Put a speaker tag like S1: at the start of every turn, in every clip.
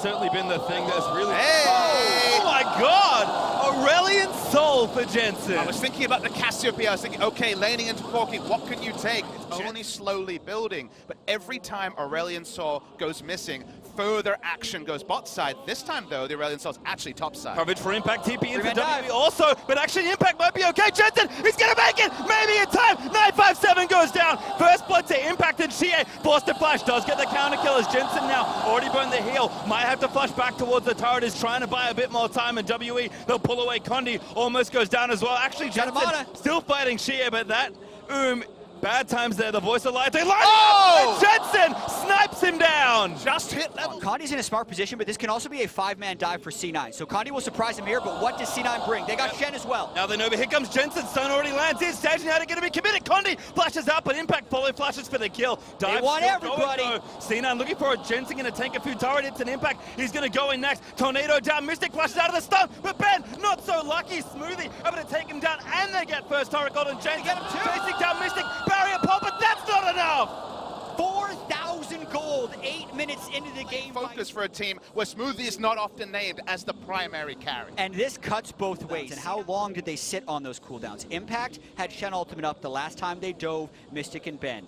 S1: certainly been the thing that's really...
S2: Hey!
S1: Oh my god! Aurelian Soul for Jensen.
S2: I was thinking about the Cassiopeia. I was thinking, okay, laning into Corky, what can you take? It's only slowly building, but every time Aurelian Soul goes missing, further action goes bot side. This time, though, the Aurelian Soul's actually top side.
S1: Coverage for Impact, TP in for WWE also, but actually Impact might be okay. Jensen, he's gonna make it! Maybe in time! 957 goes down. First blood to Impact, and Shie forced to flash. Does get the counter kill as Jensen now already burned the heal. Might have to flash back towards the turret, is trying to buy a bit more time, and WE, they'll pull away. Condi almost goes down as well. Actually, Jensen still fighting Shie, but that bad times there, the voice of light. They line up, and Jensen snipes him down.
S2: Just hit level.
S3: Condi's in a smart position, but this can also be a 5-man dive for C9. So Condi will surprise him here, but what does C9 bring? They got Shen as well.
S1: Now they know, but here comes Jensen. Stun already lands in. Staging how they're going to be committed. Condi flashes out, but Impact follow flashes for the kill. Dive
S3: they want everybody.
S1: C9 looking for a Jensen, going to tank a few turret hits, and Impact, he's going to go in next. Tornado down, Mystic flashes out of the stun, but Ben, not so lucky. Smoothie able to take him down, and they get first turret gold, and Jensen get him too. Chasing down Mystic, barrier pop, but that's not enough.
S3: 4,000 gold, 8 minutes into the game.
S2: Focus for a team where Smoothie is not often named as the primary carry.
S3: And this cuts both ways. And how long did they sit on those cooldowns? Impact had Shen ultimate up the last time they dove Mystic and Ben.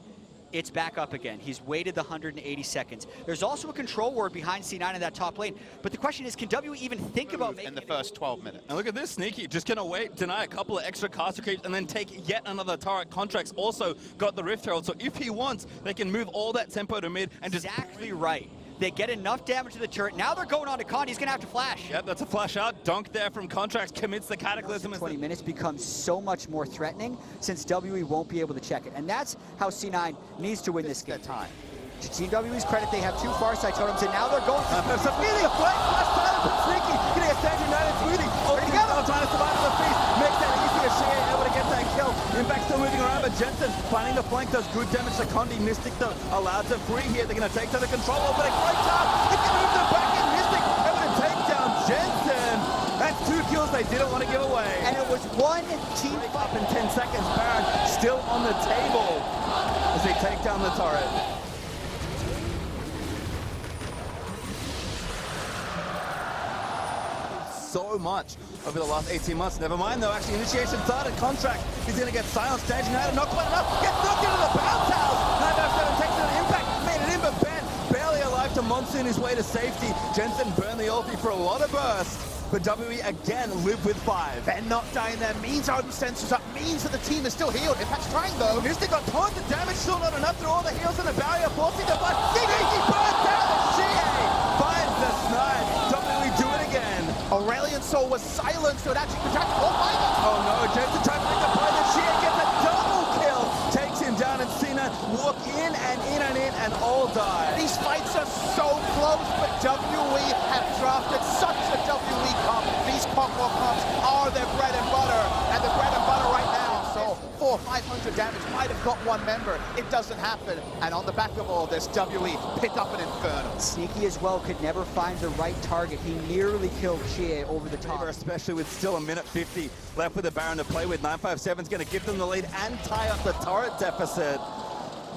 S3: It's back up again. He's waited the 180 seconds. There's also a control ward behind C9 in that top lane. But the question is, can W even think about making
S2: in the first 12 minutes?
S1: And look at this, Sneaky. Just gonna wait, deny a couple of extra caster creeps, and then take yet another turret. Contracts also got the Rift Herald, so if he wants, they can move all that tempo to mid and just...
S3: Exactly right. They get enough damage to the turret. Now they're going on to Condi. He's going to have to flash.
S1: Yep, that's a flash out. Dunk there from Contracts, commits the Cataclysm.
S3: 20 minutes becomes so much more threatening since WE won't be able to check it. And that's how C9 needs to win this game. To Team WE's credit, they have 2 Farsight totems, and now they're going for
S1: Smoothie, a flash silent from Sneaky. Getting a Stage United Smoothie. All together, trying to survive the feast. Makes that easier. Shea able to get that kill. Impact still moving around, but Jensen finding the flank does good damage to Condi. Mystic though allowed to free here. They're going to take to the controller, but a great job. He can move them back in. Mystic able to take down Jensen. That's 2 kills they didn't want to give away.
S3: And it was one team
S1: up in 10 seconds. Baron still on the table as they take down the turret. So much over the last 18 months. Never mind though, actually initiation started, Contract. He's gonna get silenced, Stage United, not quite enough, gets knocked into the bounce house. 957 takes an Impact, made it in, but Ben barely alive to monsoon his way to safety. Jensen burned the ulti for a lot of burst, but WE again live with 5.
S2: Ben not dying there means our sensors up, means that the team is still healed. Impact's trying though.
S1: Mystic got tons of damage, still not enough through all the heals and the barrier, forcing the fight. He burns down the Shie, finds the snipe. WE do it again.
S2: Aurelian Soul was silenced, so it actually protected all 5.
S1: Oh no, Jensen tries to make the play, then Shie gets a double kill. Takes him down, and Cena walk in and all die.
S2: These fights are so close, but WE have drafted such a WE comp. These Conquer comps are their bread and butter, and the bread and butter right now. So 400 or 500 damage might have got one member. It doesn't happen. And on the back of all this, WE picked up an Infernal.
S3: Sneaky as well could never find the right target. He nearly killed Shie over the top.
S1: Especially with still a minute 50 left with the Baron to play with. 957's going to give them the lead and tie up the turret deficit.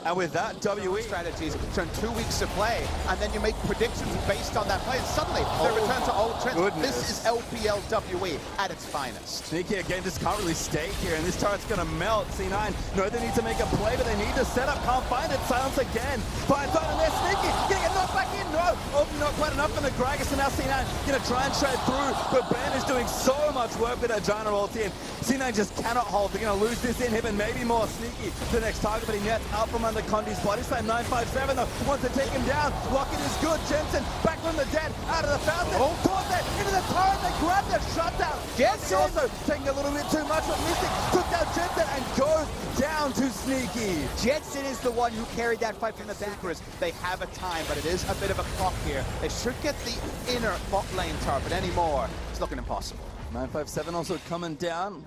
S1: And with that, WE
S2: strategies turn 2 weeks to play, and then you make predictions based on that play, and suddenly they return to old trends.
S1: Goodness.
S2: This is LPL WE at its finest.
S1: Sneaky again just can't really stay here, and this turret's going to melt. C9 know they need to make a play, but they need to set up. Can't find it. Silence again. Finds on, and they're Sneaky. Gonna get knocked back in. No. Oh, not quite enough for the Gragas, and now C9 going to try and shred through, but Ben is doing so much work with that Giant ulti, and C9 just cannot hold. They're going to lose this inhib and maybe more. Sneaky the next target, but he nets out from under Condi's body slam. 957 though wants to take him down. Locket is good. Jensen back from the dead, out of the fountain. Caught that into the turret. They grab the shutdown. Jensen also taking a little bit too much, but Mystic took down Jensen and goes down to Sneaky.
S3: Jensen is the one who carried that fight from the back.
S2: They have a time, but it is a bit of a clock here. They should get the inner bot lane turret, but anymore, it's looking impossible.
S1: 957 also coming down.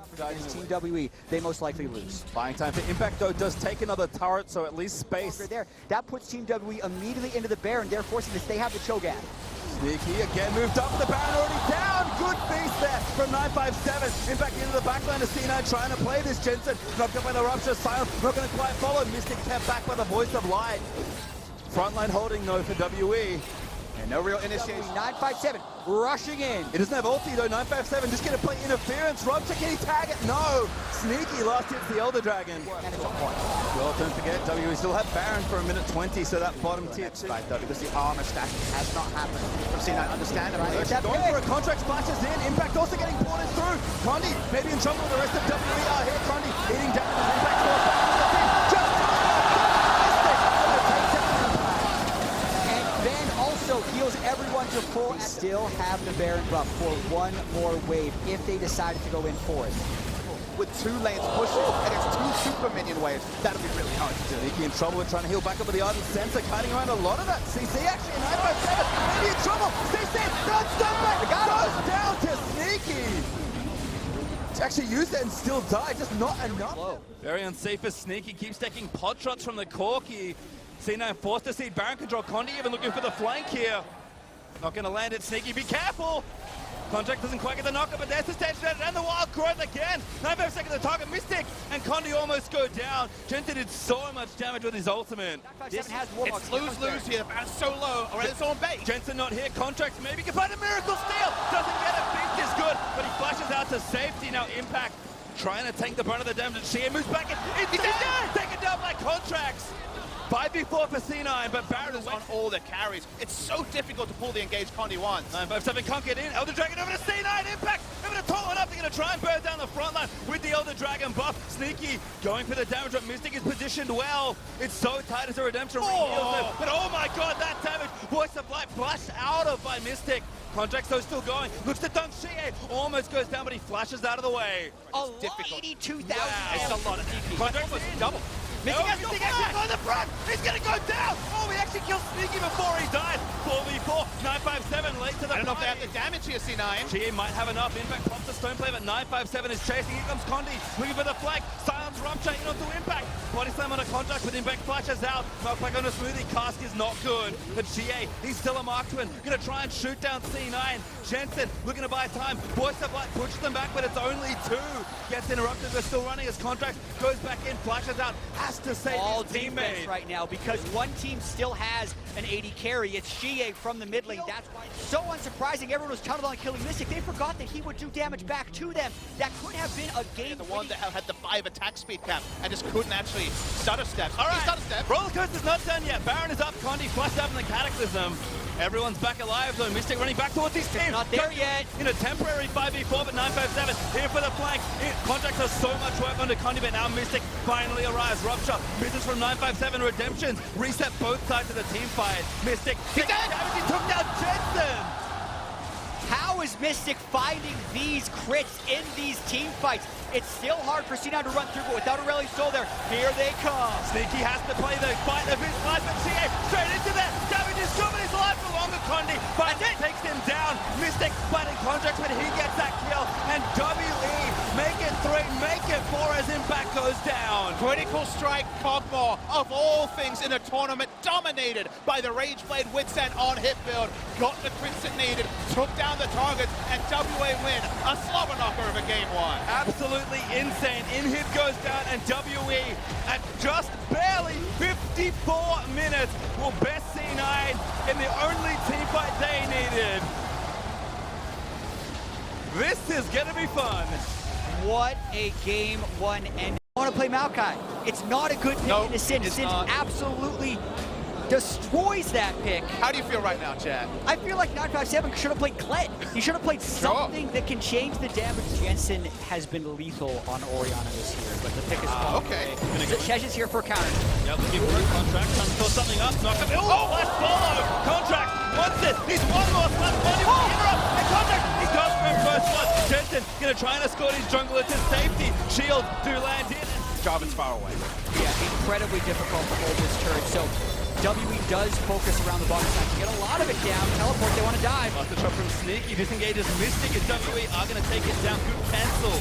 S3: Team WE, they most likely lose.
S1: Buying time for Impact though does take another turret, so at least space.
S3: There. That puts Team WE immediately into the Baron. They're forcing this. They have the Cho'Gath.
S1: Sneaky again moved up, the Baron already down. Good beast there from 957. Impact into the backline of C9 trying to play this. Jensen knocked up by the Rupture. Silence not going to quite follow. Mystic kept back by the Voice of Light. Frontline holding though for WE.
S2: And no real initiation.
S3: 957 rushing in.
S1: It doesn't have ulti though, 957 just gonna play interference. Robster, can he tag it? No! Sneaky last hits the Elder Dragon.
S3: And it's a point.
S1: Well, don't forget, we still have Baron for a minute 20, so that bottom tier.
S2: Right, though, because the armor stacking has not happened. From seeing that, understandably.
S1: Right, going for a contract, splashes in. Impact also getting ported through. Condi maybe in trouble. The rest of WE are here. Condi eating damage as Impact falls back into the pit. Just
S3: and then also heals everyone to full. Still have the Baron buff for one more wave if they decided to go in for it.
S2: With 2 lanes pushing against 2 super minion waves, that'll be really hard to do.
S1: Sneaky in trouble with trying to heal back up with the Ardent Sensor, cutting around a lot of that. CC actually in 957, maybe in trouble. CC, non-stop back, goes down to Sneaky. To actually use it and still die, just not enough. Very unsafe as Sneaky keeps taking pod shots from the Corki. C9 forced to see Baron control. Condi even looking for the flank here. Not going to land it, Sneaky, be careful. Contract doesn't quite get the knocker, but there's the stage and the wild growth again. 9 seconds to target. Mystic and Condi almost go down. Jensen did so much damage with his ultimate.
S2: It's lose-lose here. Baron's so low, or it's on base.
S1: Jensen not here. Contracts maybe can find a miracle steal. Doesn't get it. Beast is good, but he flashes out to safety. Now Impact trying to tank the brunt of the damage. Shea moves back in. It's dead. Taken down by Contracts. 5v4 for C9, but Baron is
S2: on all the carries. It's so difficult to pull the engaged Condi once.
S1: 957 can't get in. Elder Dragon over to C9. Impact over to Total up. They're going to try and burn down the front line with the Elder Dragon buff. Sneaky going for the damage, but Mystic is positioned well. It's so tight as a redemption. But oh my god, that damage. Voice of Light flashed out of by Mystic. Contracts though still going. Looks to dunk Shea. Almost goes down, but he flashes out of the way.
S3: A difficult 82,000.
S2: It's a lot of DP.
S1: Contracts almost double.
S2: Mystic
S1: actually on the front! He's gonna go down! Oh, he actually killed Sneaky before he died! 4v4, 957 late to the
S2: I don't know if they have the damage here, C9.
S1: GA might have enough. Impact pops the stone play, but 957 is chasing. Here comes Condi, looking for the flank. Silence Rupture in onto Impact. Body slam on a contract, but Impact flashes out. Knockback on a smoothie. Cask is not good. But GA, he's still a marksman. Gonna try and shoot down C9. Jensen looking to buy time. Voice of Light pushes them back, but it's only 2. Gets interrupted. They're still running as Contract goes back in, flashes out. Has to save
S3: all
S1: his teammate
S3: right now because one team still has an 80 carry. It's Shea from the mid lane. That's why it's so unsurprising. Everyone was tunneled on killing Mystic. They forgot that he would do damage back to them. That could have been a game.
S2: The one that had the 5 attack speed cap and just couldn't actually stutter step. All right, stutter step.
S1: Roller coaster's not done yet. Baron is up. Condi flushed up in the Cataclysm. Everyone's back alive though. Mystic running back towards his team.
S3: Not there yet.
S1: In a temporary 5v4, but 957 here for the flank. Contract does so much work onto Condi, but now Mystic finally arrives. Rupture misses from 957. Redemptions reset both sides of the team fight. Mystic, he took down Jensen.
S3: How is Mystic finding these crits in these team fights? It's still hard for C9 to run through, but without a rally soul there, here they come.
S1: Sneaky has to play the fight of his life, but CA straight into that. Damage is good, but he's alive for longer. Condi, but it takes him down. Mystic fighting Contracts, but he gets that kill. And WE make it 3, make it 4 as Impact goes down.
S2: Critical strike Cogmore, of all things in a tournament, dominated by the Rageblade Witsend on hit build. Got the crits it needed, took down the targets, and WA win. A slobber knocker of a game 1.
S1: Absolutely insane. In-hit goes down, and WE at just barely 54 minutes will best C9 in the only team fight they needed. This is gonna be fun.
S3: What a game 1 end. I want to play Maokai. It's not a good pick in the Sin. Sin absolutely destroys that pick.
S2: How do you feel right now, Chad?
S3: I feel like 957 should have played Kled. He should have played something that can change the damage. Jensen has been lethal on Orianna this year, but the pick is
S2: okay.
S3: Shesh is here for a counter.
S1: Yeah, looking for a Contract, trying to fill something up. Knock him. Oh, last follow. Contract wants it. He's one more slap. Interrupt. And Contract, he does from first one. Jensen gonna try and escort his jungler to safety. Shield to land in.
S2: Jarvan's far away.
S3: Yeah, incredibly difficult to hold this turret. So WE does focus around the bottom side to get a lot of it down. Teleport, they want to dive.
S1: Off the shot from Sneaky, disengages Mystic, and WE are going to take it down. Good cancel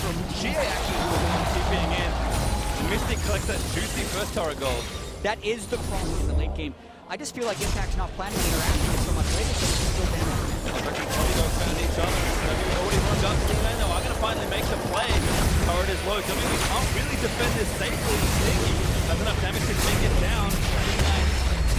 S1: from Gia, actually, who was the one keeping in. And Mystic collects that juicy first tower gold.
S3: That is the problem in the late game. I just feel like Impact's not planning to interact with it so much later, so it's still damage.
S1: Polygon found each other. WE already runs up. C9 though are going to finally make the play. Turret is low. WE can't really defend this safely. Sneaky has enough damage to take it down.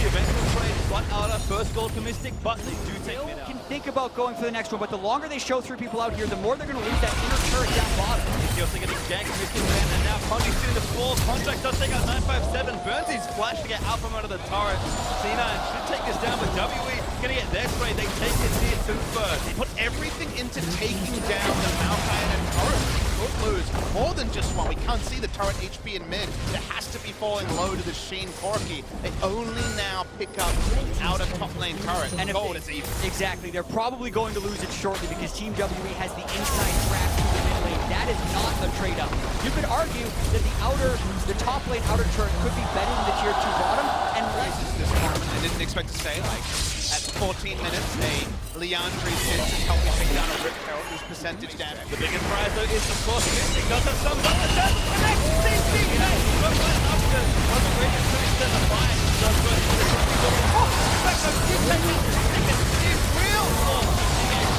S1: The eventual trade, one out of first gold for Mystic.
S4: but they do take mid out.
S3: Can think about going for the next one, but the longer they show through people out here, the more they're going to lose that inner turret down bottom.
S4: He's also getting ganked, Mystic Man, and now Condi's doing the floor. Contract does take out 957. Burns his flash to get out from under the turret. C9 should take this down, but WE gonna get their spray. They take it tier 2 first.
S2: They put everything into taking down the Malphite and turret. They could lose more than just one. We can't see the turret HP in mid. It has to be falling low to the Sheen Corki. They only now pick up out of top lane turret.
S3: And
S2: gold is even.
S3: Exactly. They're probably going to lose it shortly because Team WE has the inside track to the mid lane. That is not a trade-up. You could argue that the top lane outer turret could be better than the tier 2 bottom. And
S2: This tournament, I didn't expect to stay like at 14 minutes, Leandri is helping take down a Rip Herald whose percentage damage.
S4: The biggest prize though is of course Mystic does have some up the death. Connect CC. Not quite up to wasn't ready to finish the fight. Does go for the 60. Oh, back up. Keep taking it. It's real.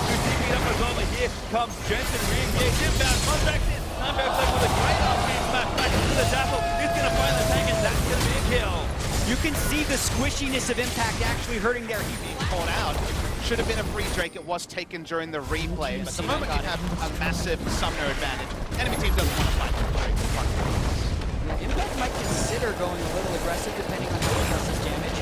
S4: Who's keeping up as well, but here comes Jensen re-engaged inbound. Contract in. Number with a great up-beat smash back into the Dazzle. He's going to find the tank and that's going to be a kill.
S3: you can see the squishiness of Impact actually hurting their heat.
S2: Being called out. Should have been a free Drake. It was taken during the replay. But the moment you have a massive summoner advantage, enemy team doesn't want to fight for Drake.
S3: Impact might consider going a little aggressive depending on how he does his damage.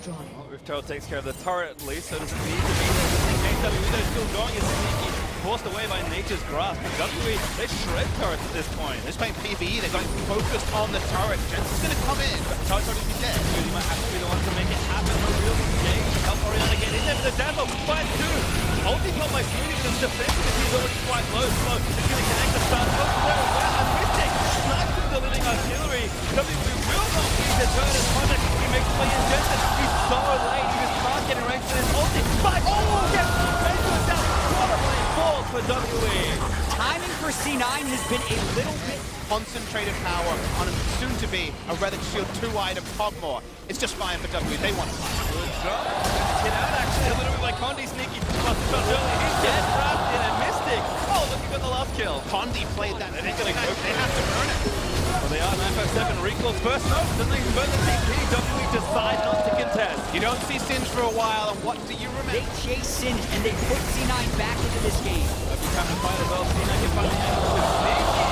S4: Well, if Turtle takes care of the turret at least, so does it need to be there. Just in case WE is still going, is sneaky. Forced away by nature's grasp. WE, they shred turrets at this point.
S2: They're playing PvE, they're going focused on the turret. Jensen's going to come in, but the turret's already been dead.
S4: He might have to be the one to make it happen. No real engage to help Oriana get in there for the Dazzle. Fight 2. Ulti caught by Smoothie, but his defensive is already quite low. So he's going to connect the stun. Well, and Mystic snipes him the living artillery. WE will not use the turret as Project. He makes the play in Jensen. He's so late. He just can't get around to his ulti. Fight! Oh, yes! Raise to down. Quarterfinals falls for WE.
S3: Timing for C9 has been a little bit
S2: Concentrated power on a soon-to-be a Relic Shield 2 item Cogmore. It's just fine for WE. They want to fight.
S4: Good job. Get out actually a little bit like Condi sneaky. Must have shot early. He's dead. Trapped in a Mystic. Oh, look, he got the last kill.
S2: Condi played that.
S4: They're gonna go.
S2: They have to earn it.
S4: Well, they are 957 recalls first. No, doesn't even burn the TP. WE decide not to contest.
S2: You don't see Singe for a while, and what do you
S3: they
S2: remember?
S3: chase Singe and they put C9 back into this game.
S4: Every time they fight as well, C9 can finally handle with sneaky.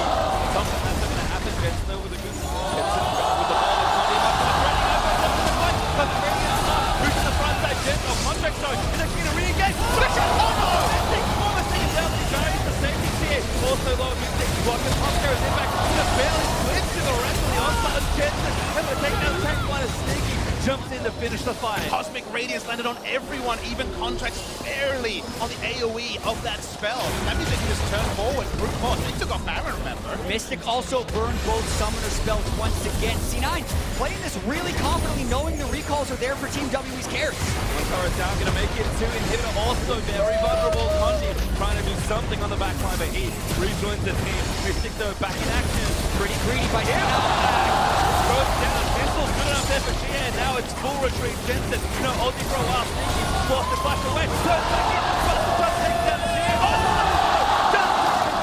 S4: Something that's going to happen. Jensen though with a good score. Jensen with the ball. Condi up to the ready. But ready is not. Who's to the front side? Jensen on contract zone. Is actually going to re-engage. Finish it. Oh no! Mystic almost taken down. He carries the safety tier. Also low Mystic. Blocking up there is Impact. Just barely splits to the rest of the onside of Jensen. Able to take down the tank line of Sneaky. Jumps in to finish the fight.
S2: Cosmic Radiance landed on everyone, even Contracts barely on the AoE of that spell. That means they can just turn forward, brute force. They took off Baron, remember?
S3: Mystic also burned both summoner spells once again. C9 playing this really confidently, knowing the recalls are there for Team WE's carries.
S4: One turret down, gonna make it 2. Inhibitor also very vulnerable. Condi trying to do something on the back line, but he rejoins the team. Mystic though back in action.
S3: Pretty greedy by
S4: Yeah.
S3: C9.
S4: Throws down. Missile's good enough there for Shea. Now it's full retreat. Jensen, no ulti for a while. Sneaky forced to flash away. Turns back in. Just takes down Shea. Oh no! Just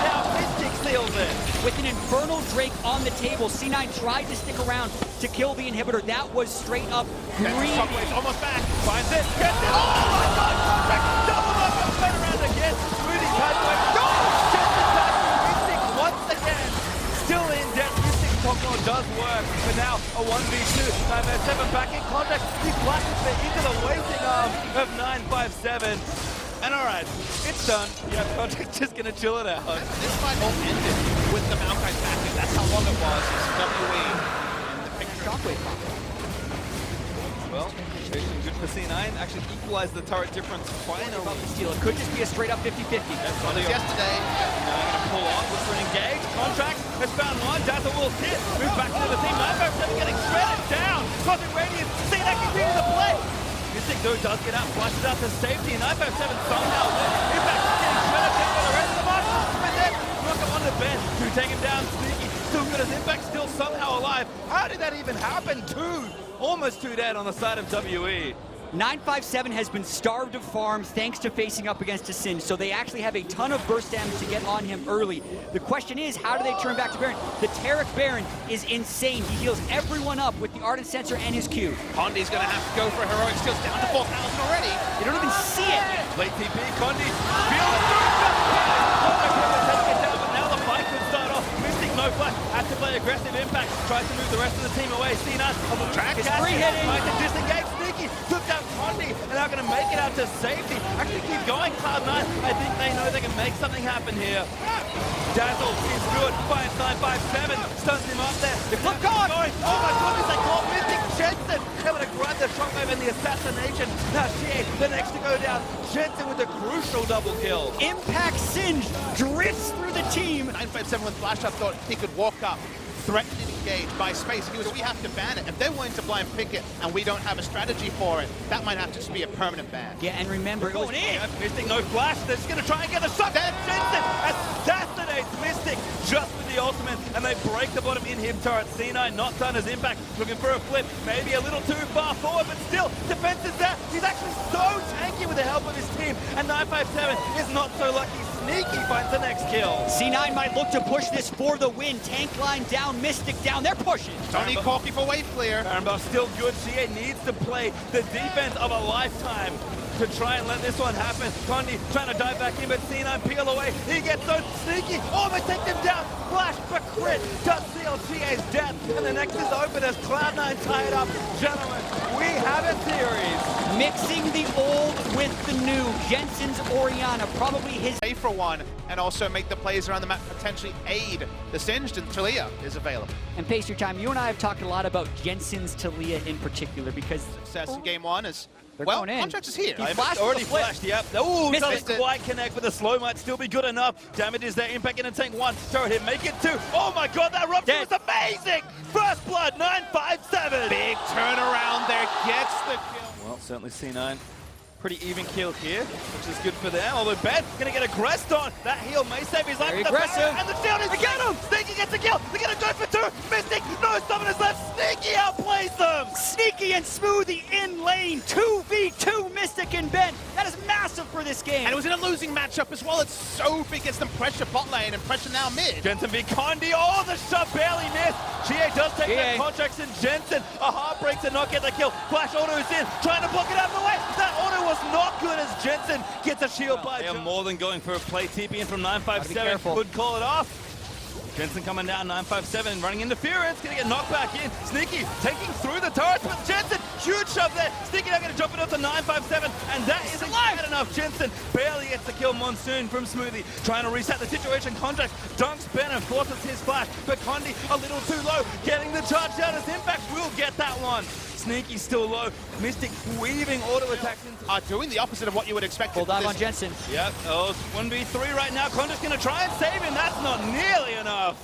S4: down. Mystic seals it.
S3: With an Infernal Drake on the table, C9 tried to stick around to kill the inhibitor. That was straight up green.
S2: Shockwave's almost back.
S4: Finds it. Gets it. Oh my god! Contract. Double up. Goes right around again. Smoothie ties away. No! Jensen ties Mystic once again. Still in debt. Cogmore does work, but now a 1v2. 957 back in contact. He flashes it into the waiting arm of 957. And alright, it's done. Yeah, Contact just gonna chill it out.
S2: This fight all ended with the Malphite backing. That's how long it was. It's WE in the picture.
S3: Shockwave.
S4: Well, situation good for C9. Actually equalized the turret difference finally.
S3: Steal. It could just be a straight up 50-50.
S2: Well, yesterday.
S4: Now gonna pull on, looks for an engage. Contract has found one. Dazzle will hit. Move back into the team. 957 getting shredded down. Cosmic Radiance. C9 continues to play. Mystic though does get out, flushes out to safety. 957 somehow wins. Impact getting shredded down by the rest of the box. But then look up on the bench to take him down. Sneaky. Still good as Impact, still somehow alive. How did that even happen? Almost 2 dead on the side of WE.
S3: 957 has been starved of farms thanks to facing up against a Singed, so they actually have a ton of burst damage to get on him early. The question is, how do they turn back to Baron? The Taric Baron is insane. He heals everyone up with the Ardent Sensor and his Q.
S2: Condi's going to have to go for heroic skills, down to 4,000 already.
S3: You don't even see it.
S4: Late TP, Condi, feels it down, but now the fight could start off. Mystic, no flash, has to play aggressive impact, tries to move the rest of the team away. C9 on the track,
S3: It's free hitting.
S4: tries to disengage. Sneaky took down Condi, and now going to make it out to safety. Actually keep going, Cloud9. I think they know they can make something happen here. Dazzle is good, finds 957, stuns him up there.
S3: Look on!
S4: Oh my goodness, they call Mystic Jensen able to grab the shockwave and the assassination. Now Shea, the next to go down. Jensen with a crucial double kill.
S3: Impact Singed drifts through the team.
S2: 957 with flash up thought he could walk up, threaten and engage by space. He was, we have to ban it. If they're willing to blind pick it and we don't have a strategy for it, that might have to just be a permanent ban.
S3: Yeah, and remember, it was
S4: Going in. Mystic, no flash. They're just going to try and get the shot. Then Jensen assassinates Mystic just with the ultimate, and they break the bottom in him turret. C9 not done as Impact, looking for a flip. Maybe a little too far forward, but still, defense is there. He's actually so tanky with the help of his team, and 957 is not so lucky. Sneaky finds the next kill.
S3: C9 might look to push this for the win. Tank line down, Mystic down. They're pushing.
S2: Tony Corky for wave clear.
S4: Baron still good. CA needs to play the defense of a lifetime to try and let this one happen. Condi trying to dive back in, but C9 peel away. He gets so sneaky. Oh, they take them down. Flash for crit. Does seal CA's death. And the next is open as Cloud9 tie it up. Gentlemen, we have a series.
S3: Mixing the old with the new. Jensen's Orianna, probably his...
S2: Pay for one, and also make the players around the map potentially aid the Singed, and Talia is available.
S3: And Pace Your Time, you and I have talked a lot about Jensen's Talia in particular because...
S2: Success in game one is,
S3: They're
S2: well,
S3: going in.
S2: Contracts is here.
S3: He
S4: I've
S3: flashed
S4: already
S3: with a flip.
S4: flashed, yep. Ooh,
S3: Missed
S4: doesn't
S2: it.
S4: quite connect, but the slow might still be good enough. Damage is there, Impact in and tank one. Turret hit, make it two. Oh my god, that rupture
S3: Dead.
S4: was amazing! First blood, 957.
S2: Big turnaround there, gets the kill.
S4: Well, certainly C9. Pretty even kill here, which is good for them. Although Ben gonna get aggressed on. That heal may save his life.
S3: Very
S4: with the
S3: aggressive.
S4: barrier, and the shield is they get him! Sneaky gets a kill. They're gonna go for two. Mystic, no summoners left. Sneaky outplays them.
S3: Sneaky and Smoothie in lane. 2v2 Mystic and Ben. That is massive for this game.
S2: And it was in a losing matchup as well. It's so big, gets them pressure bot lane and pressure now mid.
S4: Jensen v Condi. Oh, the shot barely missed. GA does take
S3: GA.
S4: that contracts in Jensen. A heartbreak to not get the kill. Flash auto's in, trying to block it out of the way. That auto was not good as Jensen gets a shield by. They're more than going for a play. TP in from 957. Could call it off. Jensen coming down, 957, running interference, gonna get knocked back in. Sneaky taking through the turrets, but Jensen, huge shove there. Sneaky now gonna jump it up to 957, and that isn't bad enough. Jensen barely gets the kill. Monsoon from Smoothie, trying to reset the situation. Contract dunks Ben and forces his flash, but Condi a little too low, getting the charge down as Impact will get that one. Sneaky still low. Mystic weaving auto attacks into...
S2: Are doing the opposite of what you would expect.
S3: Full dive on Jensen.
S4: Yep, oh, 1v3 right now. Contract's gonna try and save him. That's not nearly enough.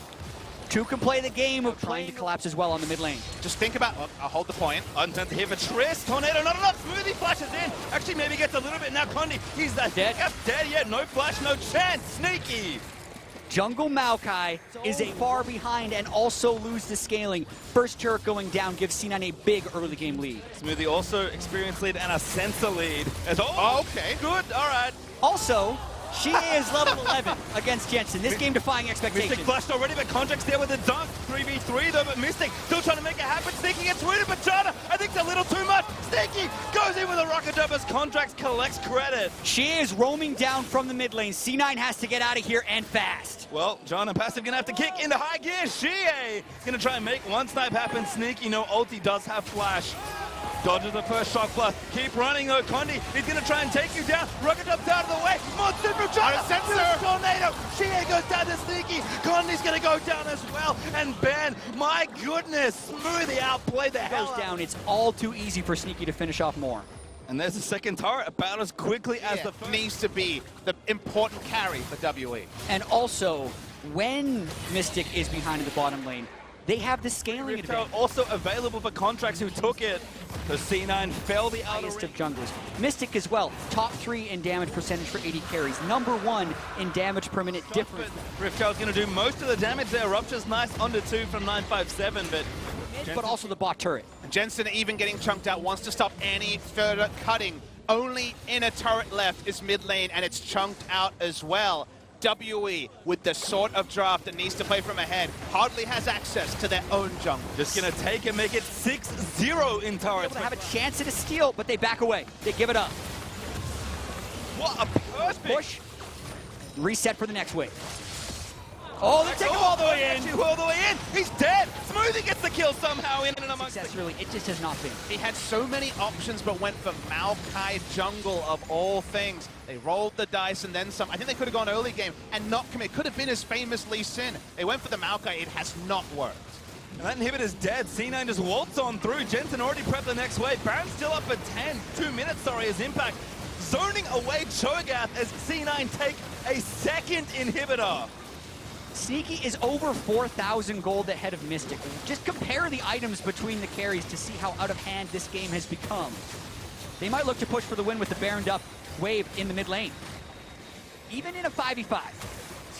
S3: Two can play the game of trying to collapse as well on the mid lane.
S2: Just think about, I'll hold the point.
S4: Untent here for Triss. Tornado, not enough. Smoothie flashes in. Actually, maybe gets a little bit now. Condi, he's dead. Dead yet. No flash, no chance. Sneaky.
S3: Jungle Maokai is a far behind and also lose the scaling. First turret going down gives C9 a big early game lead.
S4: Smoothie also experience lead and a sensor lead. As
S2: okay.
S4: Good, all right.
S3: Also, she is level 11 against Jensen. This game defying expectations.
S4: Mystic flashed already, but Contract's there with a dunk. 3v3 though, but Mystic still trying to make it happen. Sneaky gets rooted, but Chana, I think it's a little too much. Sneaky goes in with a rocket jump as Contracts collects credit.
S3: She is roaming down from the mid lane. C9 has to get out of here and fast.
S4: Well, John and Passive gonna have to kick into high gear. Shea gonna try and make one snipe happen. Sneaky, no ulti, does have flash. Dodges the first shock plus. Keep running though, Condi. He's gonna try and take you down. Rocket jumps out of the way. Monsoon from China.
S2: Sensor.
S4: Tornado. Shea goes down to Sneaky. Condi's gonna go down as well. And Ben, my goodness, Smoothie outplayed the hell
S3: Goes
S4: out.
S3: down. It's all too easy for Sneaky to finish off more.
S4: And there's the second turret about as quickly as the first.
S2: Needs to be the important carry for WE.
S3: And also, when Mystic is behind in the bottom lane, they have the scaling
S4: Rift
S3: advantage.
S4: also available for Contracts who took it. The C9 fell the outer
S3: Highest
S4: ring.
S3: of junglers. Mystic as well, top 3 in damage percentage for 80 carries. Number 1 in damage per minute difference.
S4: Rift's going to do most of the damage there. Rupture's nice, under 2 from 957, but
S3: But also the bot turret.
S2: Jensen even getting chunked out, wants to stop any further cutting. Only inner turret left is mid lane, and it's chunked out as well. WE, with the sort of draft that needs to play from ahead, hardly has access to their own jungle.
S1: Just gonna take and make it 6-0 in turrets.
S3: They have a chance at a steal, but they back away. They give it up.
S1: What a perfect
S3: Push. Reset for the next wave. Oh, they take him all the way in.
S1: All the way in. He's dead. Smoothie gets the kill somehow in and amongst
S3: Success, really, it just has not been.
S2: He had so many options, but went for Maokai jungle of all things. They rolled the dice and then some. I think they could have gone early game and not commit. Could have been his famous Lee Sin. They went for the Maokai. It has not worked.
S1: And that inhibitor's dead. C9 just waltz on through. Jensen already prepped the next wave. Baron's still up at 10. 2 minutes, sorry, as Impact zoning away Cho'Gath as C9 take a second inhibitor.
S3: Sneaky is over 4,000 gold ahead of Mystic. Just compare the items between the carries to see how out of hand this game has become. They might look to push for the win with the Baroned up wave in the mid lane. Even in a 5v5.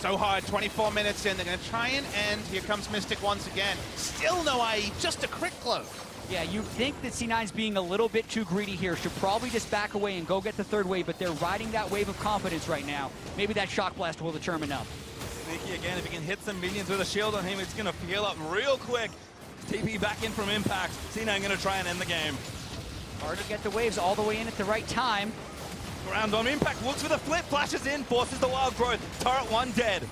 S2: So hard, 24 minutes in. They're going to try and end. Here comes Mystic once again. Still no IE, just a crit cloak.
S3: Yeah, you think that C9's being a little bit too greedy here. Should probably just back away and go get the third wave, but they're riding that wave of confidence right now. Maybe that shock blast will determine up.
S1: Sneaky again, if he can hit some minions with a shield on him, it's going to heal up real quick. TP back in from Impact. C9 going to try and end the game.
S3: Hard to get the waves all the way in at the right time.
S1: Ground on Impact, looks for the flip, flashes in, forces the wild growth. Turret 1 dead.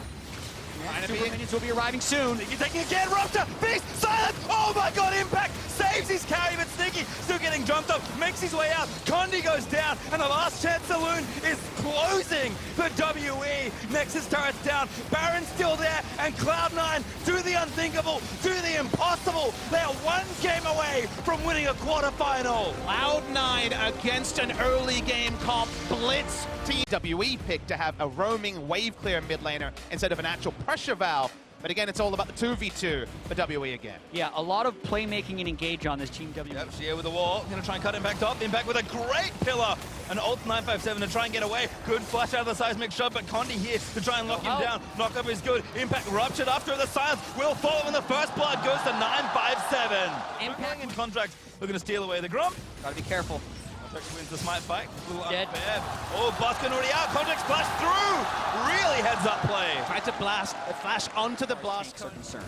S3: Super minions will be arriving soon.
S1: Sneaky taking again, Rupture, Beast, Silence! Oh my god, Impact saves his carry, but Sneaky still getting jumped up, makes his way out. Condi goes down, and the last chance saloon is closing for WE. Nexus turret's down, Baron's still there, and Cloud9 do the unthinkable, do the impossible. They are 1 game away from winning a quarterfinal.
S2: Cloud9 against an early game comp blitz team. WE picked to have a roaming wave clear mid laner instead of an actual pressure valve. But again, it's all about the 2v2 for WE again.
S3: Yeah, a lot of playmaking and engage on this team WE.
S1: Yep, Shea with the wall, gonna try and cut Impact off. Impact with a great pillar. An ult 957 to try and get away. Good flash out of the seismic shot, but Condi here to try and lock him down. Knock up is good. Impact ruptured after the silence. Will follow when the first blood goes to 957.
S3: Impact
S1: in contract, looking to steal away the Grump.
S3: Gotta be careful.
S1: Contract wins the smite fight. A little
S3: Dead.
S1: unfair. Oh, Buskin already out. Contract splash through. Really heads up play.
S2: Tried to blast, flash onto the blast.
S3: So concerned.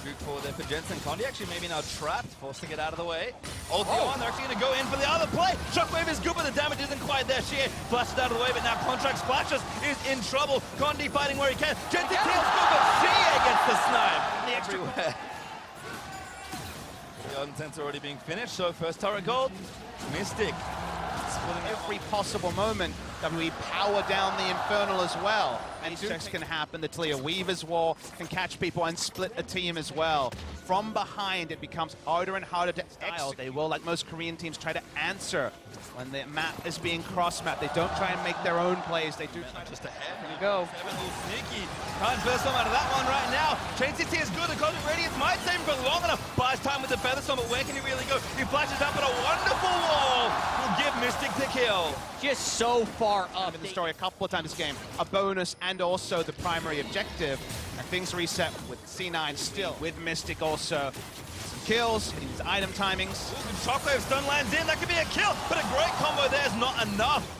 S1: Shoot forward there for Jensen. Condi actually maybe now trapped, forced to get out of the way. Ulti on, they're actually going to go in for the other play. Shockwave is good, but the damage isn't quite there. Shea flashes out of the way, but now Contract splashes, is in trouble. Condi fighting where he can. Jensen kills good, but Shea gets the snipe.
S2: The extra
S1: Everywhere. The Ardent already being finished, so first turret gold. Mystic.
S2: Every possible moment, WE power down the Infernal as well. And checks can happen. The Talia Weaver's wall can catch people and split a team as well. From behind, it becomes harder and harder to execute. They will, like most Korean teams, try to answer when the map is being cross-mapped. They don't try and make their own plays. They do try
S1: Just ahead.
S3: There you go.
S1: A little sneaky. Can't burst some out of that one right now. Chain CT is good. The Cosmic Radiance might save him for long enough. Buys time with the Featherstorm, but where can he really go? He flashes up at a wonderful wall. Will give Mystic the kill.
S3: Just so far up.
S2: in the story a couple of times this game. A bonus and also the primary objective. And things reset with C9 still, with Mystic also. Some kills, hitting his item timings.
S1: Ooh, Shockwave stun lands in. That could be a kill, but a great combo there is not enough.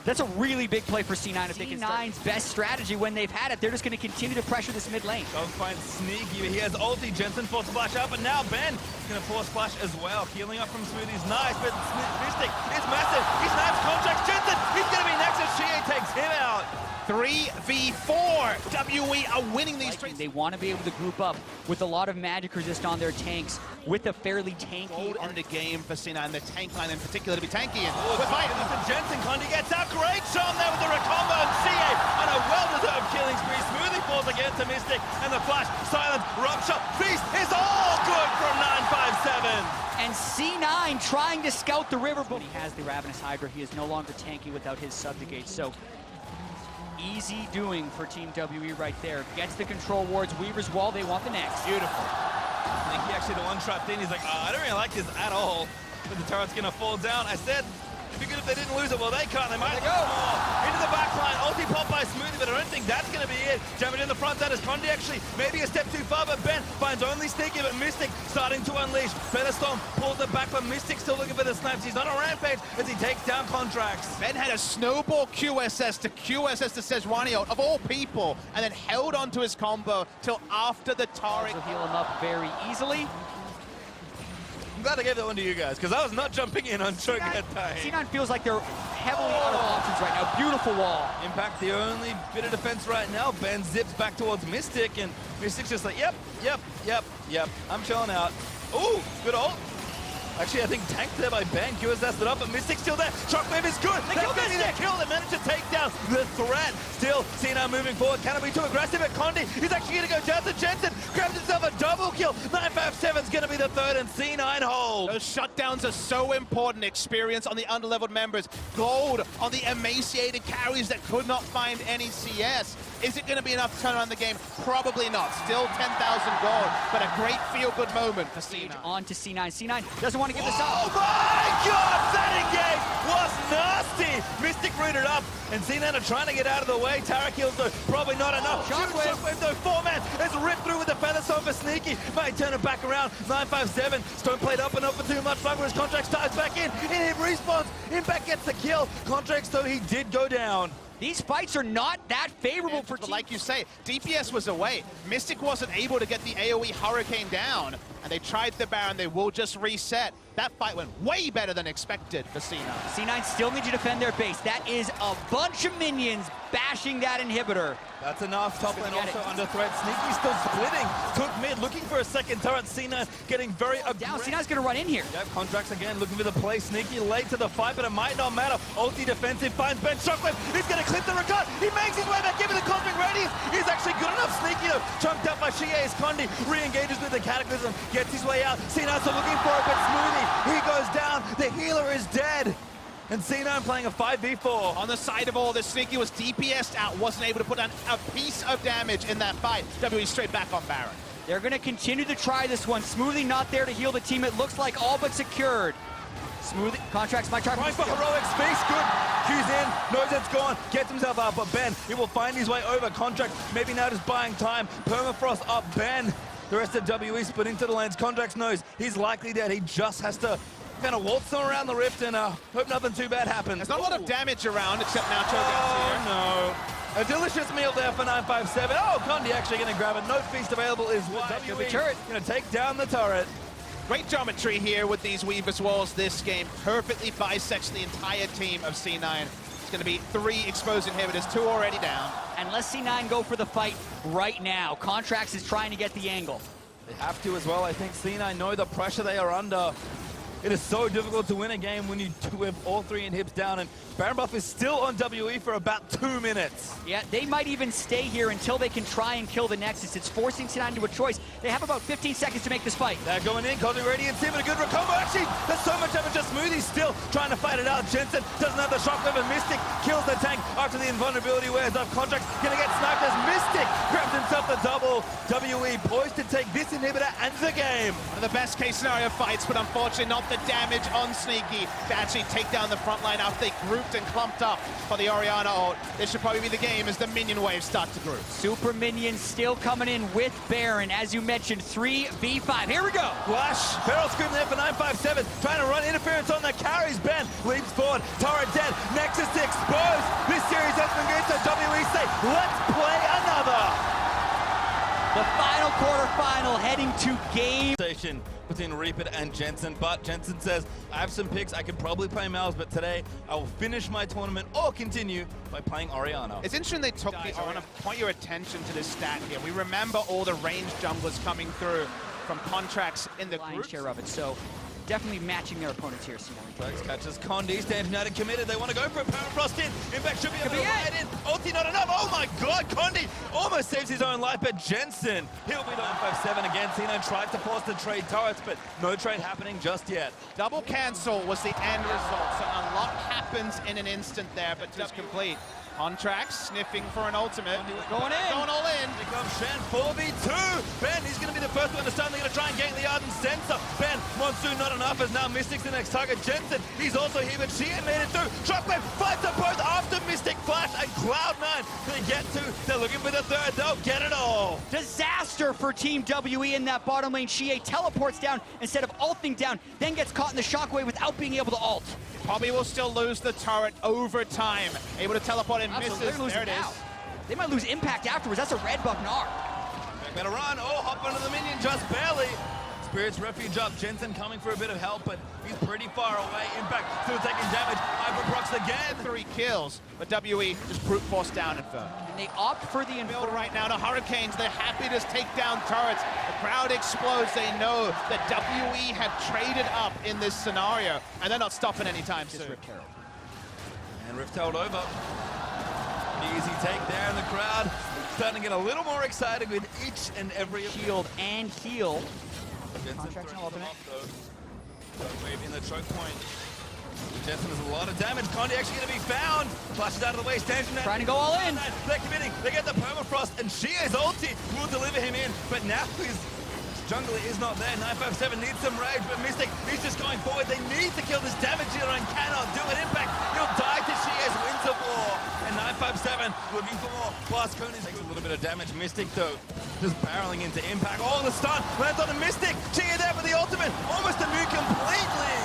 S3: That's a really big play for C9 if they can start. C9's best strategy when they've had it. They're just going to continue to pressure this mid lane.
S1: Don't find Sneaky. He has ulti. Jensen forced splash out, but now Ben is going to force splash as well. Healing up from Smoothie's nice, but Mystic is massive. He snaps contracts. Jensen, he's going to be next as Shea takes him out.
S2: 3v4. WE are winning these trades.
S3: They want to be able to group up with a lot of magic resist on their tanks with a fairly tanky
S2: In the game for C9, the tank line in particular to be tanky.
S1: Oh, it's fighting with Jensen. Condi gets out. Great shot there with the recombo and CA on a well-deserved killing spree. Smoothie falls again to Mystic, and the flash, silence, rupture, feast is all good from 957.
S3: And C9 trying to scout the river, but he has the Ravenous Hydra. He is no longer tanky without his subjugate. So easy doing for Team WE right there. Gets the control wards, Weaver's wall, they want the next.
S2: Beautiful.
S1: I think he actually the one trapped in. He's like, oh, I don't really like this at all. But the turret's gonna fall down. I said, it'd be good if they didn't lose it. Well, they can't. They might go into the back line. Ulti pop by Smoothie.
S4: Condi, but I don't think that's going to be it. Jumping in the front side as Condi actually maybe a step too far, but Ben finds only Sneaky, but Mystic starting to unleash. Featherstorm pulls it back, but Mystic still looking for the snipes. He's on a rampage as he takes down Contracts.
S2: Ben had a snowball QSS to Sejuani of all people, and then held onto his combo till after the turret.
S3: He'll heal him up very easily.
S4: I'm glad I gave that one to you guys, because I was not jumping in on choke that time.
S3: C9 feels like they're heavily out of options right now. Beautiful wall.
S4: Impact the only bit of defense right now. Ben zips back towards Mystic, and Mystic's just like, yep. I'm chilling out. Ooh, good ult. Actually, I think tanked there by Ben. QSS it up, but Mystic's still there. Shockwave is good. They killed Mystic. They managed to take down the threat. Still, Cena moving forward. Cannot be too aggressive at Condi. He's actually going to go down to Jensen. Grabs himself a double kill. 957's going to be the third, and C9 hold.
S2: Those shutdowns are so important. Experience on the underleveled members. Gold on the emaciated carries that could not find any CS. Is it going to be enough to turn around the game? Probably not. Still 10,000 gold, but a great feel-good moment for C9.
S3: On to C9. C9 doesn't want to give this up.
S4: Oh my god, that engage was nasty! Mystic rooted up, and C9 are trying to get out of the way. Tara kills though, probably not enough. Shockwave though, 4-man has ripped through with the Featherstorm for Sneaky. Might turn it back around. 957, Stone played up and up for too much. His Contract starts back in, and it respawns. Impact gets the kill. Contracts though, he did go down.
S3: These fights are not that favorable for
S2: But like you say, DPS was away. Mystic wasn't able to get the AoE Hurricane down, and they tried the Baron. They will just reset. That fight went way better than expected for C9.
S3: C9 still need to defend their base. That is a bunch of minions bashing that inhibitor.
S4: That's enough. Top lane also under threat. Sneaky still splitting. Took mid, looking for a second turret. C9 getting very aggressive.
S3: Down. C9's going to run in here.
S4: Yep, Contracts again looking for the play. Sneaky late to the fight, but it might not matter. Ulti defensive finds Ben. Shockwave. He's going to clip the regard. He makes his way back into the Cosmic Radiance. He's actually good enough. Sneaky though, chunked up by Shie's Condi. Re-engages with the Cataclysm. Gets his way out. C9 still looking for it, but Smoothie. He goes down. The healer is dead. And C9 playing a 5v4.
S2: On the side of all this, Sneaky was DPS'd out, wasn't able to put down a piece of damage in that fight. WE straight back on Baron.
S3: They're going to continue to try this one. Smoothly not there to heal the team. It looks like all but secured. Smoothly, Contracts might try
S4: for heroic space, good. Q's in, knows it's gone, gets himself out, but Ben, he will find his way over. Contract, maybe now just buying time. Permafrost up, Ben. The rest of WE split into the lanes. Contracts knows he's likely dead. He just has to kind of waltz them around the rift and hope nothing too bad happens.
S2: There's not a lot of damage around except now Cho'Gath's here.
S4: Oh no. A delicious meal there for 957. Oh, Condi actually going to grab it. No feast available is WE.
S3: Turret
S4: Going to take down the turret.
S2: Great geometry here with these Weaver's Walls this game. Perfectly bisects the entire team of C9. It's going to be 3 exposed inhibitors, 2 already down.
S3: And let C9 go for the fight right now. Contracts is trying to get the angle.
S4: They have to as well. I think C9 know the pressure they are under. It is so difficult to win a game when you have all 3 inhibs down, and Baron Buff is still on WE for about 2 minutes.
S3: Yeah, they might even stay here until they can try and kill the Nexus. It's forcing C9 into a choice. They have about 15 seconds to make this fight.
S4: They're going in, Cosmic Radiance in, but a good recombo. Actually, there's so much damage. Just Smoothie still trying to fight it out. Jensen doesn't have the shockwave, and Mystic kills the tank after the invulnerability wears off. Contract gonna get sniped as Mystic grabs himself the double. WE poised to take this inhibitor and the game.
S2: One of the best case scenario fights, but unfortunately not the damage on Sneaky to actually take down the front line after they grouped and clumped up for the Orianna ult. This should probably be the game as the minion waves start to group.
S3: Super minions still coming in with Baron. As you mentioned, 3v5. Here we go.
S4: Flash. Barrel scream there for 957. Trying to run interference on the carries. Ben leaps forward. Tara dead. Nexus exposed. This series has been good, so WE say, let's play another.
S3: The final quarterfinal heading to game.
S4: Station between Reaper and Jensen, but Jensen says, I have some picks, I could probably play Mals, but today I will finish my tournament or continue by playing Orianna.
S2: It's interesting they took the, I want to point your attention to this stat here. We remember all the range junglers coming through from Contracts in the
S3: Lion's
S2: group.
S3: share of it, so definitely matching their opponents here, C9.
S4: Catches Condi, stands united, committed. They want to go for it. Permafrost in. Impact should be able to ride in. Ulti not enough. Oh my god, Condi almost saves his own life, but Jensen, he'll be 957 again. C9 tried to force the trade turrets, but no trade happening just yet.
S2: Double cancel was the end result, so a lot happens in an instant there, but just complete. Contracts sniffing for an ultimate.
S3: Going in.
S2: Going all in.
S4: Here comes Shen, 4v2. Ben, he's going to be the first one to start. They're going to try and gank the Arden Sensor. Ben, Monsoon not enough, as now Mystic's the next target. Jensen, he's also here, but she made it through. Shockwave fights them both after Mystic Flash, and Cloud9 they get They're looking for the third. They'll get it all.
S3: Disaster for Team WE in that bottom lane. Shie teleports down instead of ulting down, then gets caught in the shockwave without being able to ult.
S2: Probably will still lose the turret over time. Able to teleport and
S3: Absolutely,
S2: misses. There it is.
S3: They might lose impact afterwards. That's a red buff Gnar.
S1: Better run. Oh, hop under the minion just barely. Spirit's refuge up. Jensen coming for a bit of help, but he's pretty far away. Impact still taking damage. Hyperprox again.
S2: 3 kills, but WE just brute force down Inferno.
S3: And they opt for the
S2: Build
S3: Inferno.
S2: right now to Hurricanes. They're happy to take down turrets. The crowd explodes. They know that WE have traded up in this scenario, and they're not stopping anytime soon.
S1: And Rift held over. Easy take there in the crowd. Starting to get a little more excited with each and every
S3: Shield and heal.
S1: Jensen
S3: Contract
S1: throwing
S3: no
S1: them
S3: ultimate.
S1: off though. Shockwave in the choke point. Jensen has a lot of damage. Condi actually going to be found. Flashes out of the way. Stands from that.
S3: Trying to go all in.
S1: They're committing. They get the permafrost, and Shia's ulti will deliver him in. But now his jungler is not there. 957 needs some rage, but Mystic, he's just going forward. They need to kill this damage dealer and cannot do it. Impact, he'll die to Shia's Winds of War. And 957 looking for more. Blast Cone takes a little bit of damage. Mystic, though, just barreling into Impact. Oh, the stun lands on the Mystic. Shia there for the ultimate. Almost immune completely.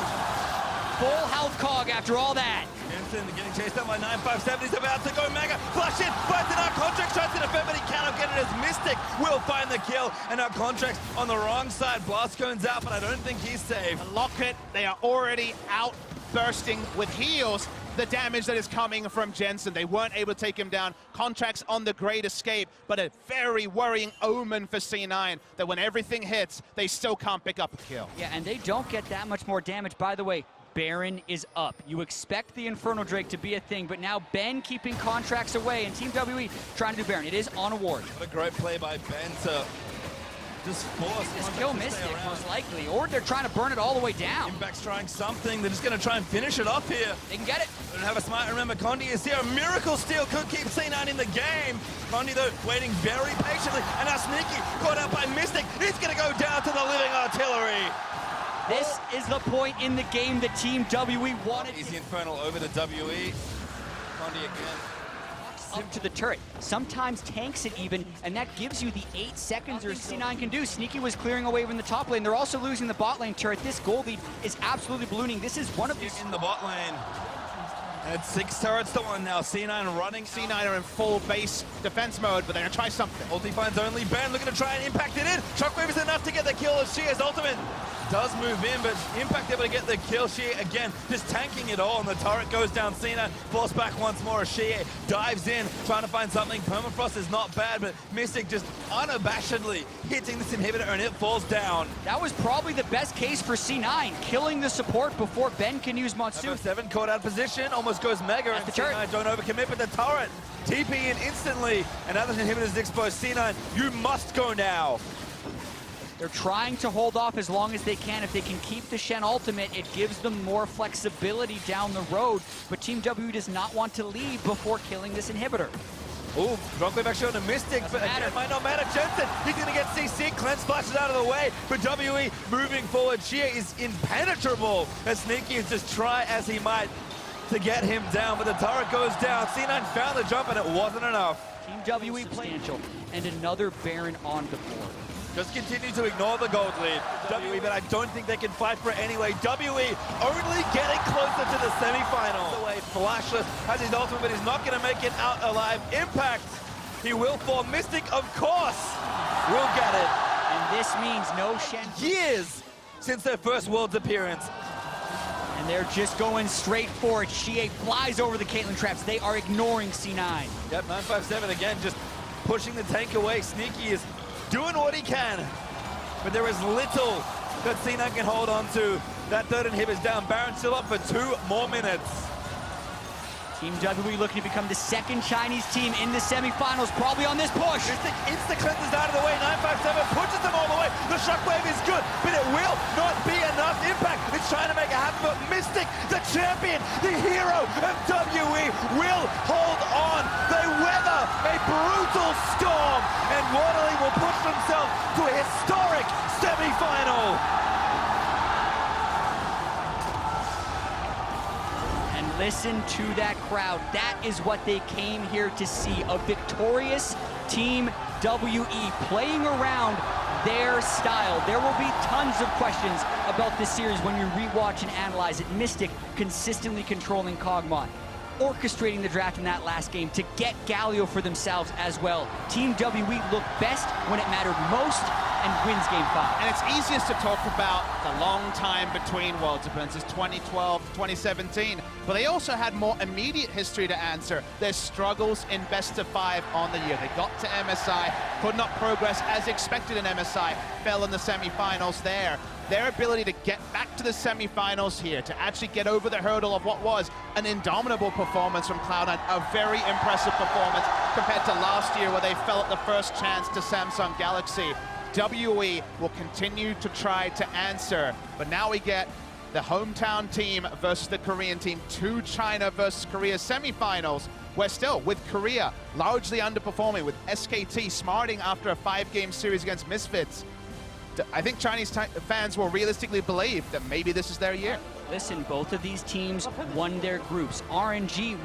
S3: Full health cog after all that.
S1: Jensen getting chased up by 957. He's about to go mega. Flash in. Finds an contract. Tries to defend, but he cannot get it as Mystic will find the kill. And our contract's on the wrong side. Blast Cone's out, but I don't think he's safe.
S2: Locket, they are already out bursting with heals. The damage that is coming from Jensen. They weren't able to take him down. Contracts on the Great Escape, but a very worrying omen for C9 that when everything hits, they still can't pick up a kill.
S3: Yeah, and they don't get that much more damage. By the way, Baron is up. You expect the Inferno Drake to be a thing, but now Ben keeping contracts away and Team WE trying to do Baron. It is on a ward.
S1: What a great play by Ben to just force
S3: Just kill Mystic, most likely. Or they're trying to burn it all the way down.
S1: Impact's trying something. They're just going to try and finish it off here.
S3: They can get it.
S1: They don't have a smite. Remember, Condi is here. A miracle steal could keep C9 in the game. Condi, though, waiting very patiently. And now Sneaky, caught out by Mystic. He's going to go down to the living artillery.
S3: This is the point in the game that Team WE wanted.
S1: Easy Infernal over to WE. Condi again.
S3: Up to the turret. Sometimes tanks it even, and that gives you the 8 seconds or C9 can do. Sneaky was clearing away from the top lane. They're also losing the bot lane turret. This gold lead is absolutely ballooning. This is one of these
S1: in the bot lane. And it's 6 turrets to 1 now. C9 running.
S2: C9 are in full base defense mode, but they're gonna try something.
S1: Ulti finds only Ben, looking to try and impact it in. Shockwave is enough to get the kill as Shia's ultimate does move in, but Impact able to get the kill. Shia again, just tanking it all, and the turret goes down. C9 forced back once more as Shia dives in, trying to find something. Permafrost is not bad, but Mystic just unabashedly hitting this inhibitor, and it falls down.
S3: That was probably the best case for C9, killing the support before Ben can use Monsoon.
S1: 7 caught out of position, almost goes mega, and
S3: the turret.
S1: C9 don't overcommit, but the turret TP in instantly, and now that inhibitor is exposed. C9, you must go now.
S3: They're trying to hold off as long as they can. If they can keep the Shen ultimate, it gives them more flexibility down the road. But Team W does not want to leave before killing this inhibitor.
S1: Ooh, Shockwave actually on a Mystic, but again, it might not matter. Jensen, he's going to get CC. Cleanse flashes out of the way, but WE moving forward. Shia is impenetrable as Sneaky is just try as he might to get him down, but the turret goes down. C9 found the jump, and it wasn't enough.
S3: Team WE substantial, and another Baron on the board.
S1: Just continue to ignore the gold lead. WE, but I don't think they can fight for it anyway. WE only getting closer to the semi-final. Away, Flashless has his ultimate, but he's not going to make it out alive. Impact, he will fall. Mystic, of course, will get it.
S3: And this means no Shen.
S1: Years since their first Worlds appearance.
S3: And they're just going straight for it. Shie flies over the Caitlyn traps. They are ignoring C9.
S1: Yep, 957 again, just pushing the tank away. Sneaky is doing what he can, but there is little that C9 can hold on to. That third inhibitor's down. Baron still up for 2 more minutes.
S3: Team WE looking to become the second Chinese team in the semifinals, probably on this push.
S1: Mystic insta-cleanses out of the way. 957 pushes them all the way. The shockwave is good, but it will not be enough. Impact is trying to make it happen, but Mystic, the champion, the hero of WE, will hold on. They weather a brutal storm, and Waterley will push themselves to a historic semi-final.
S3: Listen to that crowd. That is what they came here to see. A victorious Team WE playing around their style. There will be tons of questions about this series when you rewatch and analyze it. Mystic consistently controlling Kog'Maw, orchestrating the draft in that last game to get Galio for themselves as well. Team WE looked best when it mattered most and wins Game 5.
S2: And it's easiest to talk about the long time between Worlds appearances, 2012 to 2017, but they also had more immediate history to answer. Their struggles in best of 5 on the year. They got to MSI, could not progress as expected in MSI, fell in the semifinals there. Their ability to get back to the semifinals here, to actually get over the hurdle of what was an indomitable performance from Cloud9, a very impressive performance compared to last year where they fell at the first chance to Samsung Galaxy. WE will continue to try to answer, but now we get the hometown team versus the Korean team, 2 China versus Korea semifinals. We're still with Korea largely underperforming, with SKT smarting after a 5-game series against Misfits. I think Chinese fans will realistically believe that maybe this is their year.
S3: Listen, both of these teams won their groups. RNG